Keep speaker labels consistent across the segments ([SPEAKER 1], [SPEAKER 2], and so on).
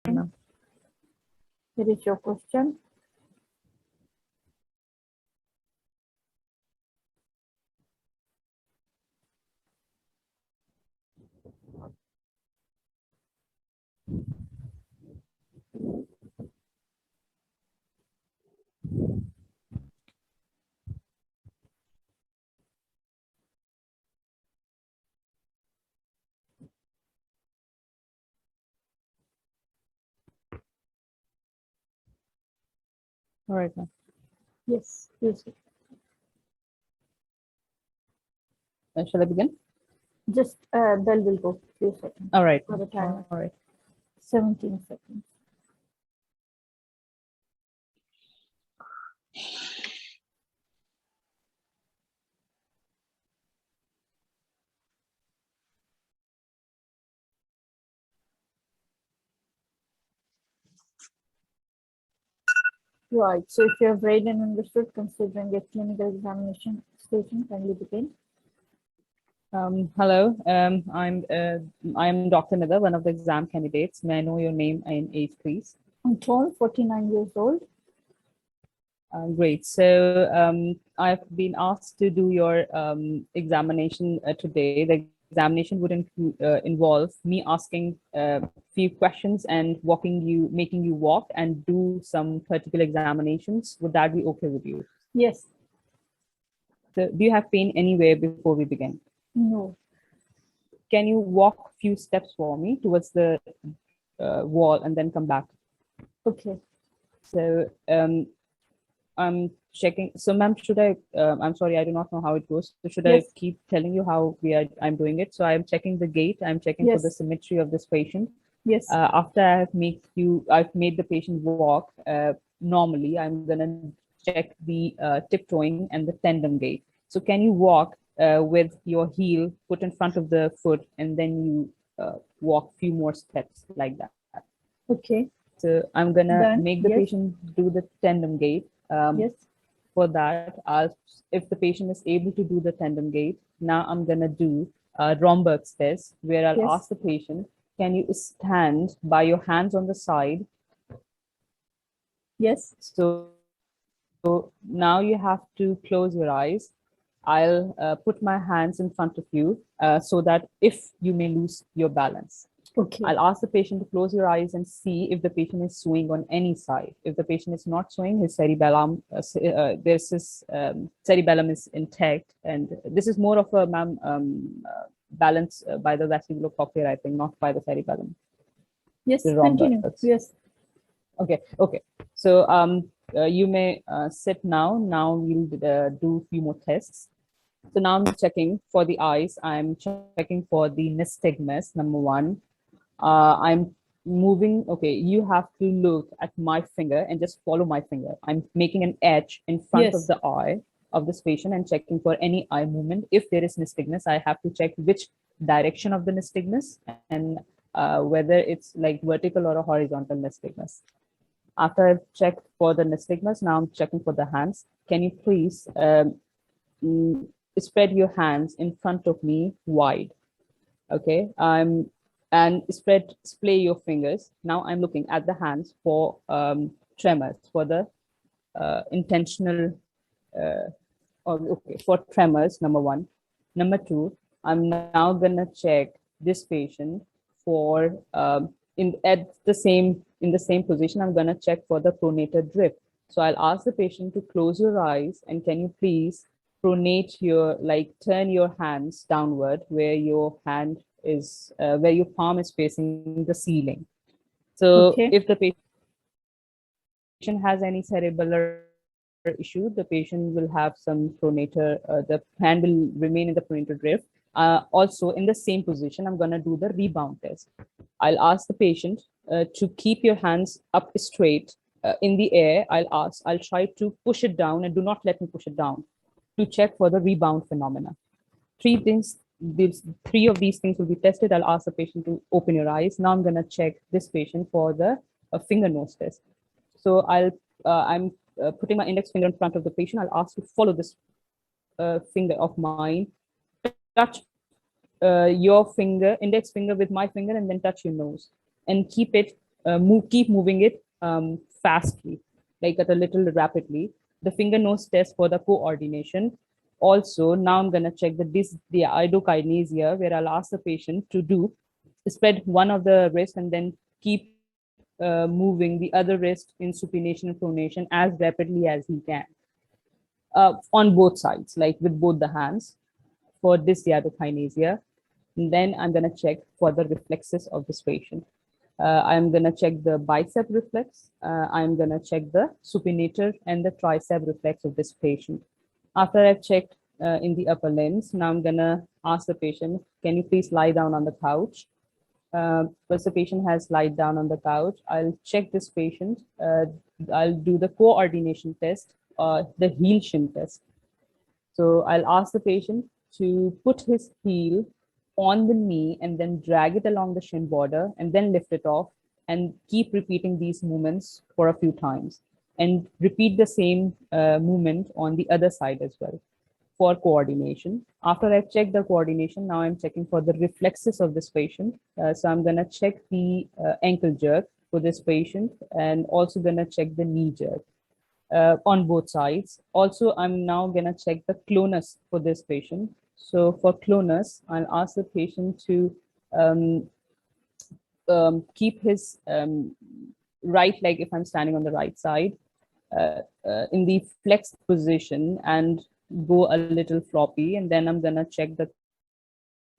[SPEAKER 1] What is your question?
[SPEAKER 2] All right, ma'am.
[SPEAKER 1] Yes, yes.
[SPEAKER 2] Shall I begin?
[SPEAKER 1] Just bell will go few seconds.
[SPEAKER 2] All right.
[SPEAKER 1] For the timer.
[SPEAKER 2] All right.
[SPEAKER 1] 17 seconds. Right. So if you have read and understood, considering a clinical examination station, kindly begin.
[SPEAKER 2] Hello. I'm Dr. Nida, one of the exam candidates. May I know your name and age, please?
[SPEAKER 1] I'm tall, 49 years old.
[SPEAKER 2] Great. So I've been asked to do your examination today. The examination would involve me asking a few questions and making you walk and do some particular examinations. Would that be okay with you?
[SPEAKER 1] Yes.
[SPEAKER 2] So do you have pain anywhere before we begin?
[SPEAKER 1] No.
[SPEAKER 2] Can you walk a few steps for me towards the wall and then come back?
[SPEAKER 1] Okay.
[SPEAKER 2] So I'm checking. So ma'am, I'm sorry, I do not know how it goes. So should
[SPEAKER 1] Yes.
[SPEAKER 2] I keep telling you how I'm doing it? So I'm checking the gait. I'm checking for the
[SPEAKER 1] Yes.
[SPEAKER 2] symmetry of this patient.
[SPEAKER 1] Yes.
[SPEAKER 2] After I've made the patient walk normally, I'm gonna check the tiptoeing and the tandem gait. So can you walk with your heel put in front of the foot and then you walk a few more steps like that?
[SPEAKER 1] Okay.
[SPEAKER 2] So I'm gonna
[SPEAKER 1] Done.
[SPEAKER 2] make the
[SPEAKER 1] Yes.
[SPEAKER 2] patient do the tandem gait.
[SPEAKER 1] Yes.
[SPEAKER 2] For that, if the patient is able to do the tandem gait, now I'm gonna do a Romberg's test where I'll
[SPEAKER 1] Yes.
[SPEAKER 2] ask the patient, can you stand by your hands on the side?
[SPEAKER 1] Yes.
[SPEAKER 2] So now you have to close your eyes. I'll put my hands in front of you so that if you may lose your balance.
[SPEAKER 1] Okay.
[SPEAKER 2] I'll ask the patient to close your eyes and see if the patient is swaying on any side. If the patient is not swaying, his cerebellum, cerebellum is intact. And this is more of a balance by the vestibulocochlear, I think, not by the cerebellum.
[SPEAKER 1] Yes,
[SPEAKER 2] The
[SPEAKER 1] continue.
[SPEAKER 2] Romberg's.
[SPEAKER 1] Yes.
[SPEAKER 2] Okay. So you may sit now. Now we'll do a few more tests. So now I'm checking for the eyes. I'm checking for the nystagmus, number one. I'm moving. Okay, you have to look at my finger and just follow my finger. I'm making an edge in front of
[SPEAKER 1] Yes.
[SPEAKER 2] the eye of this patient and checking for any eye movement. If there is nystagmus, I have to check which direction of the nystagmus and whether it's like vertical or a horizontal nystagmus. After I've checked for the nystagmus, now I'm checking for the hands. Can you please spread your hands in front of me wide? Okay, and splay your fingers. Now I'm looking at the hands for tremors, for the intentional, for tremors, number one. Number two, I'm now gonna check this patient for in the same position. I'm gonna check for the pronator drift. So I'll ask the patient to close your eyes and can you please pronate turn your hands downward where your hand is where your palm is facing the ceiling. So
[SPEAKER 1] Okay.
[SPEAKER 2] if the patient has any cerebellar issue, the patient will have some pronator, the hand will remain in the pronator drift. Also in the same position, I'm gonna do the rebound test. I'll ask the patient to keep your hands up straight in the air. I'll try to push it down and do not let me push it down to check for the rebound phenomena. Three of these things will be tested. I'll ask the patient to open your eyes. Now I'm gonna check this patient for the finger nose test. So I'm putting my index finger in front of the patient. I'll ask to follow this finger of mine, touch your index finger with my finger, and then touch your nose, and keep it keep moving it fastly, like at a little rapidly. The finger nose test for the coordination. Also, now I'm going to check the idokinesia, where I'll ask the patient to spread one of the wrist and then keep moving the other wrist in supination and pronation as rapidly as he can on both sides, like with both the hands for this idokinesia. And then I'm going to check for the reflexes of this patient. I'm going to check the bicep reflex. I'm going to check the supinator and the tricep reflex of this patient. After I've checked in the upper limbs, now I'm going to ask the patient, can you please lie down on the couch? Once the patient has lied down on the couch, I'll check this patient. I'll do the coordination test, the heel shin test. So I'll ask the patient to put his heel on the knee and then drag it along the shin border and then lift it off, and keep repeating these movements for a few times, and repeat the same movement on the other side as well for coordination. After I've checked the coordination, now I'm checking for the reflexes of this patient. So I'm going to check the ankle jerk for this patient, and also going to check the knee jerk on both sides. Also, I'm now going to check the clonus for this patient. So for clonus, I'll ask the patient to keep his right leg, if I'm standing on the right side, in the flexed position and go a little floppy, and then I'm going to check the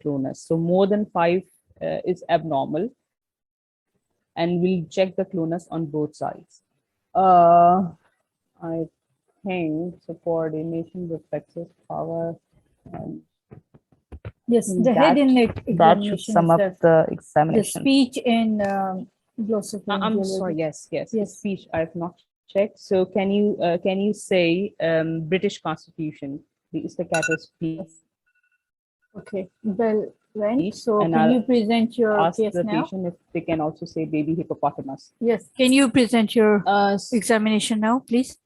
[SPEAKER 2] clonus. So more than 5 is abnormal, and we'll check the clonus on both sides. I think so coordination, reflexes, power, and
[SPEAKER 1] Yes, the head and neck
[SPEAKER 2] that should
[SPEAKER 1] examination
[SPEAKER 2] sum
[SPEAKER 1] is
[SPEAKER 2] up
[SPEAKER 1] the
[SPEAKER 2] the examination.
[SPEAKER 1] speech and glossopharyngeal.
[SPEAKER 2] I'm sorry. Yes.
[SPEAKER 1] Yes.
[SPEAKER 2] Speech I've not checked. So can you say British Constitution, the staccato speech?
[SPEAKER 1] Okay. Well, when so
[SPEAKER 2] And
[SPEAKER 1] can
[SPEAKER 2] I'll
[SPEAKER 1] you present your
[SPEAKER 2] ask
[SPEAKER 1] case
[SPEAKER 2] the
[SPEAKER 1] now?
[SPEAKER 2] patient if they can also say baby hippopotamus.
[SPEAKER 1] Yes. Can you present your examination now, please?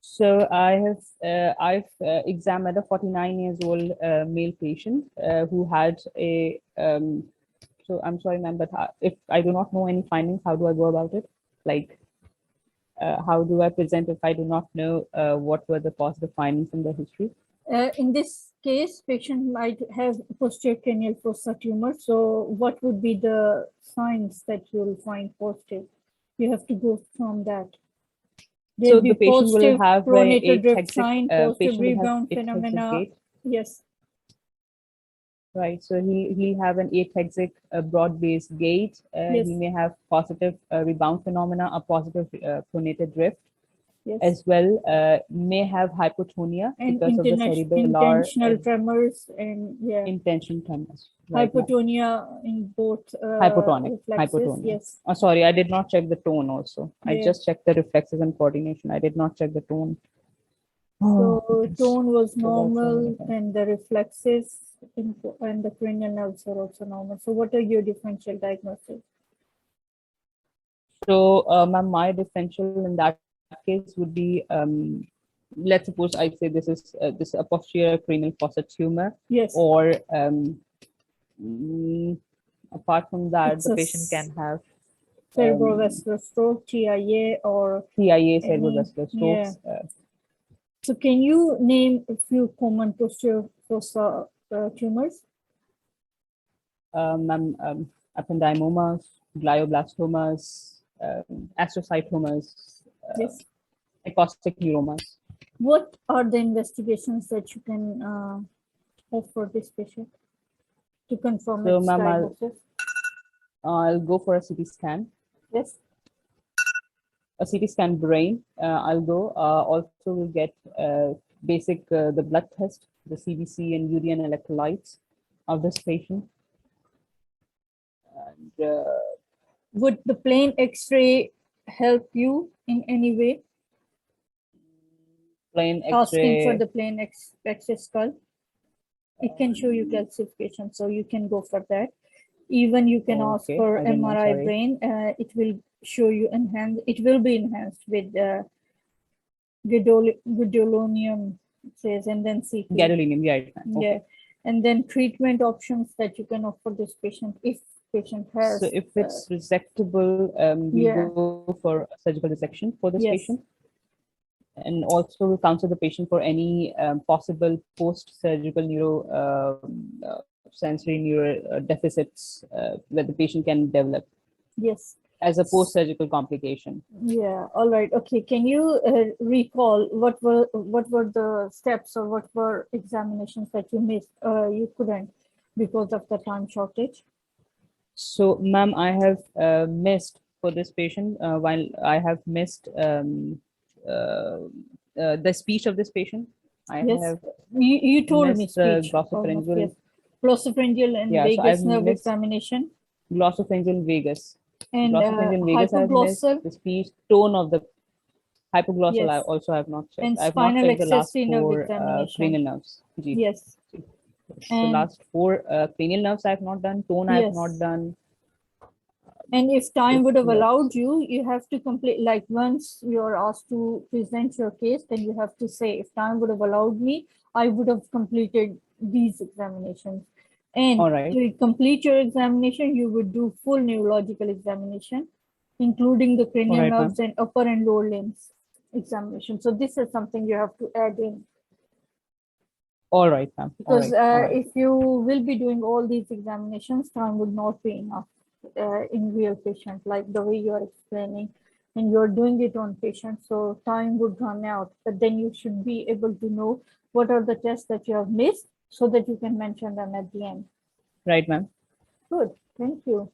[SPEAKER 2] So I've examined a 49 years old male patient who had a so I'm sorry, ma'am, but if I do not know any findings, how do I go about it? Like, how do I present if I do not know what were the positive findings in the history?
[SPEAKER 1] In this case, patient might have posterior cranial fossa tumor. So what would be the signs that you'll find positive? You have to go from that.
[SPEAKER 2] So the patient will have
[SPEAKER 1] pronator drift
[SPEAKER 2] hectic,
[SPEAKER 1] sign, positive rebound
[SPEAKER 2] hectic
[SPEAKER 1] phenomena.
[SPEAKER 2] gait.
[SPEAKER 1] Yes.
[SPEAKER 2] Right. So he'll have an apexic broad-based gait.
[SPEAKER 1] Yes.
[SPEAKER 2] He may have positive rebound phenomena, a positive pronator drift.
[SPEAKER 1] Yes.
[SPEAKER 2] As well, may have hypotonia
[SPEAKER 1] and
[SPEAKER 2] because of the cerebellar
[SPEAKER 1] intentional tremors and
[SPEAKER 2] intentional tremors. Right,
[SPEAKER 1] hypotonia in both
[SPEAKER 2] hypotonic.
[SPEAKER 1] Yes.
[SPEAKER 2] Oh, sorry, I did not check the tone also.
[SPEAKER 1] Yeah.
[SPEAKER 2] I just checked the reflexes and coordination. I did not check the tone.
[SPEAKER 1] So tone was normal, and the reflexes and the cranial nerves are also normal. So what are your differential diagnoses?
[SPEAKER 2] So my differential in that case would be, let's suppose I say this is a posterior cranial fossa tumor.
[SPEAKER 1] Yes.
[SPEAKER 2] Or apart from that,
[SPEAKER 1] It's
[SPEAKER 2] the patient can have
[SPEAKER 1] cerebrovascular stroke, TIA, or
[SPEAKER 2] TIA, cerebrovascular strokes.
[SPEAKER 1] Yeah. So can you name a few common posterior fossa tumors?
[SPEAKER 2] Ependymomas, glioblastomas, astrocytomas,
[SPEAKER 1] yes.
[SPEAKER 2] acoustic neuromas.
[SPEAKER 1] What are the investigations that you can offer this patient to confirm its diagnosis?
[SPEAKER 2] I'll go for a CT scan.
[SPEAKER 1] Yes.
[SPEAKER 2] A CT scan brain. I'll go. Also, we'll get basic the blood test, the CBC and urea electrolytes of this patient. And
[SPEAKER 1] would the plain X-ray help you in any way?
[SPEAKER 2] Plain X-ray.
[SPEAKER 1] Asking for the plain X-ray skull. It can show you calcification, so you can go for that. Even you can ask for MRI brain. It will show you enhanced. It will be enhanced with gadolinium, says, and then CT.
[SPEAKER 2] Gadolinium, yeah.
[SPEAKER 1] Yeah, and then treatment options that you can offer this patient if patient has.
[SPEAKER 2] So if it's resectable, we'll
[SPEAKER 1] Yeah.
[SPEAKER 2] go for surgical resection for this
[SPEAKER 1] Yes.
[SPEAKER 2] patient. And also we'll counsel the patient for any possible post-surgical sensory neuro deficits that the patient can develop
[SPEAKER 1] Yes.
[SPEAKER 2] as a post-surgical complication.
[SPEAKER 1] Yeah. All right. Okay. Can you recall what were the steps or what were examinations that you missed? You couldn't because of the time shortage.
[SPEAKER 2] So, ma'am, I have missed for this patient while I have missed the speech of this patient. I
[SPEAKER 1] Yes.
[SPEAKER 2] have
[SPEAKER 1] You told me
[SPEAKER 2] missed the
[SPEAKER 1] speech. Almost,
[SPEAKER 2] glossopharyngeal.
[SPEAKER 1] yes. Glossopharyngeal and
[SPEAKER 2] Yeah, so
[SPEAKER 1] vagus
[SPEAKER 2] I've
[SPEAKER 1] nerve
[SPEAKER 2] missed
[SPEAKER 1] examination.
[SPEAKER 2] glossopharyngeal vagus.
[SPEAKER 1] And
[SPEAKER 2] Glossopharyngeal vagus I have missed,
[SPEAKER 1] hypoglossal.
[SPEAKER 2] the speech, tone of the hypoglossal I
[SPEAKER 1] Yes.
[SPEAKER 2] also have not checked.
[SPEAKER 1] And
[SPEAKER 2] I have not
[SPEAKER 1] spinal
[SPEAKER 2] checked the last
[SPEAKER 1] accessory nerve
[SPEAKER 2] 4
[SPEAKER 1] examination.
[SPEAKER 2] cranial nerves. Ji.
[SPEAKER 1] Yes.
[SPEAKER 2] The last 4 cranial nerves I have not done, tone I have not
[SPEAKER 1] Yes.
[SPEAKER 2] done.
[SPEAKER 1] And if time would have
[SPEAKER 2] Yes.
[SPEAKER 1] allowed you, you have to complete, like once you're asked to present your case, then you have to say, if time would have allowed me, I would have completed these examinations. And
[SPEAKER 2] All right.
[SPEAKER 1] to complete your examination, you would do full neurological examination, including the cranial
[SPEAKER 2] All right,
[SPEAKER 1] nerves and upper and lower limbs examination. So this is something you have to add in.
[SPEAKER 2] All right, ma'am.
[SPEAKER 1] Because
[SPEAKER 2] All right.
[SPEAKER 1] if you will be doing all these examinations, time would not be enough in real patient, like the way you're explaining, and you're doing it on patients, so time would run out. But then you should be able to know what are the tests that you have missed so that you can mention them at the end.
[SPEAKER 2] Right, ma'am.
[SPEAKER 1] Good, thank you.